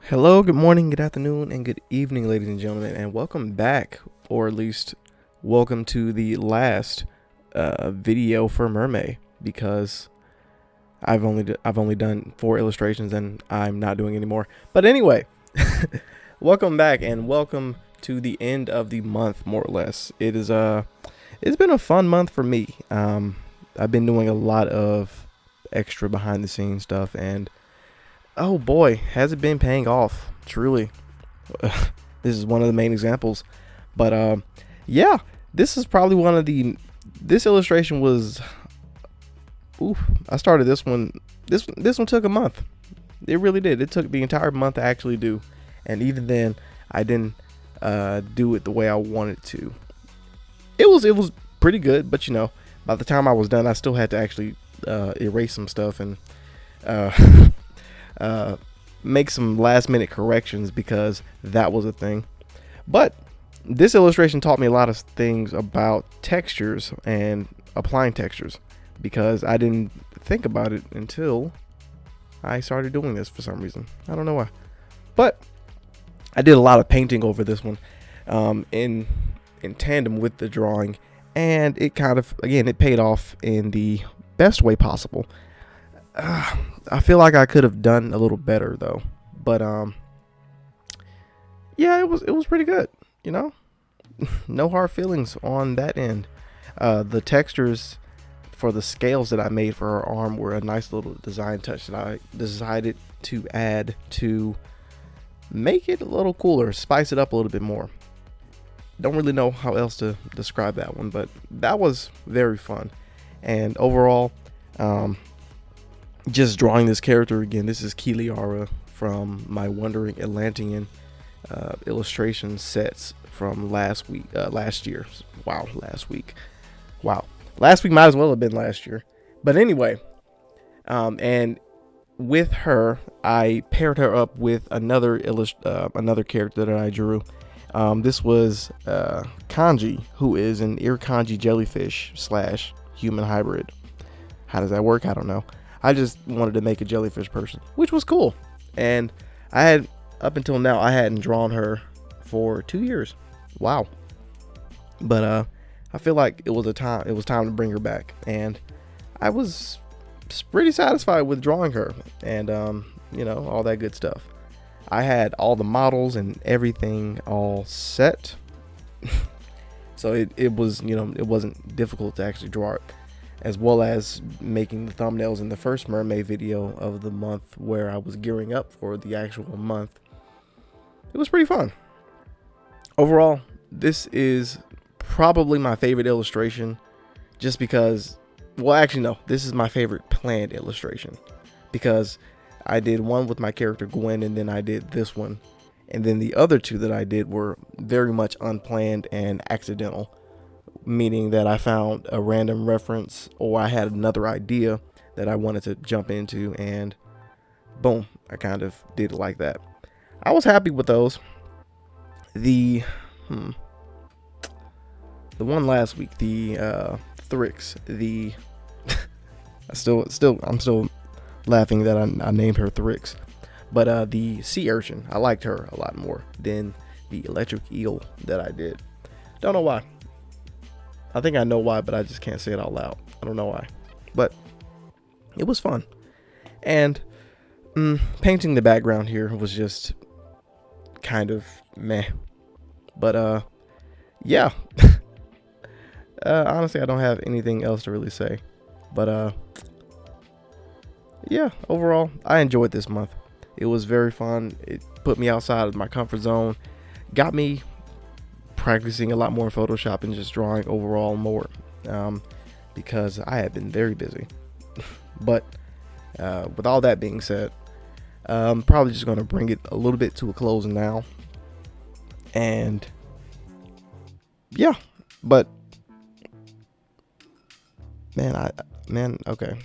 Hello, good morning, good afternoon, and good evening, ladies and gentlemen, and welcome back, or at least welcome to the last video for MerMay, because I've only done 4 illustrations and I'm not doing any more. But anyway, welcome back and welcome to the end of the month, more or less. It's been a fun month for me. I've been doing a lot of extra behind the scenes stuff, and oh boy, has it been paying off, truly. This is one of the main examples. But yeah, this is probably this illustration was, I started this one. This one took a month. It really did. It took the entire month to actually do, and even then, I didn't do it the way I wanted to. It was pretty good, but by the time I was done, I still had to actually erase some stuff and make some last minute corrections, because that was a thing. But this illustration taught me a lot of things about textures and applying textures, because I didn't think about it until I started doing this for some reason. I don't know why. But I did a lot of painting over this one in tandem with the drawing, and it kind of, again, it paid off in the best way possible. I feel like I could have done a little better though, but yeah, it was pretty good. No hard feelings on that end. The textures for the scales that I made for her arm were a nice little design touch that I decided to add to make it a little cooler, spice it up a little bit more. Don't really know how else to describe that one, but that was very fun. And overall, just drawing this character again. This is Kiliara from my Wandering Atleatian illustration sets from last year. Last week might as well have been last year. But anyway, and with her, I paired her up with another character that I drew. This was Kanji, who is an Irkanji jellyfish / human hybrid. How does that work? I don't know. I just wanted to make a jellyfish person, which was cool. And up until now, I hadn't drawn her for 2 years. Wow. But I feel like it was time to bring her back, and I was pretty satisfied with drawing her, and all that good stuff. I had all the models and everything all set. So it wasn't difficult to actually draw it, as well as making the thumbnails in the first MerMay video of the month, where I was gearing up for the actual month. It was pretty fun. Overall, this is probably my favorite illustration, just because, well, actually no, this is my favorite planned illustration, because I did one with my character Gwen, and then I did this one, and then the other two that I did were very much unplanned and accidental, meaning that I found a random reference, or I had another idea that I wanted to jump into, and boom, I kind of did it like that. I was happy with those. The one last week, the Thrix, I'm still laughing that I named her Thrix, but the sea urchin, I liked her a lot more than the electric eel that I did. Don't know why. I think I know why, but I just can't say it out loud. I don't know why, but it was fun. And painting the background here was just kind of meh. But yeah. Honestly, I don't have anything else to really say. But yeah, overall, I enjoyed this month. It was very fun. It put me outside of my comfort zone, got me practicing a lot more in Photoshop and just drawing overall more, because I had been very busy. But with all that being said, I'm probably just going to bring it a little bit to a close now. And yeah, but okay,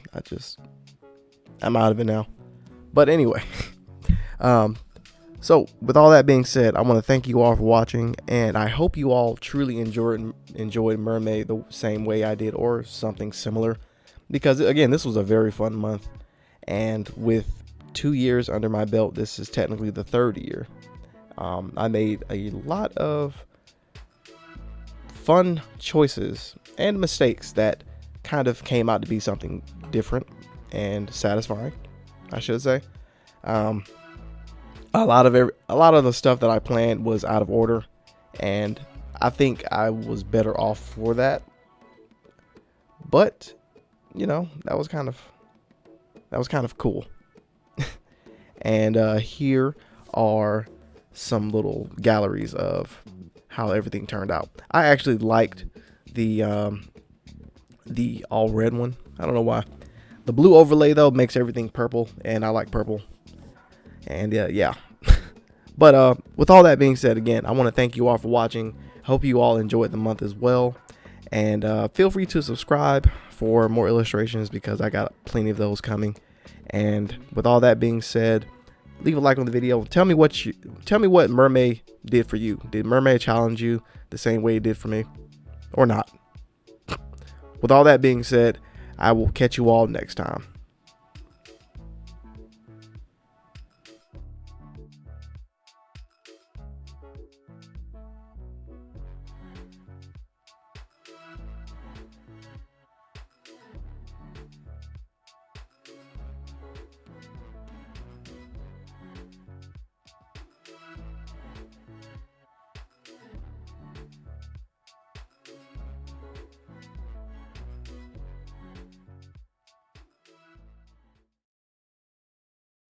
I'm out of it now. But anyway, so with all that being said, I want to thank you all for watching, and I hope you all truly enjoyed MerMay the same way I did, or something similar, because again, this was a very fun month, and with 2 years under my belt. This is technically the third year. I made a lot of fun choices and mistakes that kind of came out to be something different and satisfying, I should say. A lot of the stuff that I planned was out of order, and I think I was better off for that. But that was kind of cool. And here are some little galleries of how everything turned out. I actually liked the all red one. I don't know why. The blue overlay though makes everything purple, and I like purple. And yeah. But with all that being said, again, I want to thank you all for watching. Hope you all enjoyed the month as well. And feel free to subscribe for more illustrations, because I got plenty of those coming. And with all that being said, leave a like on the video. Tell me what MerMay did for you. Did MerMay challenge you the same way it did for me, or not? With all that being said, I will catch you all next time.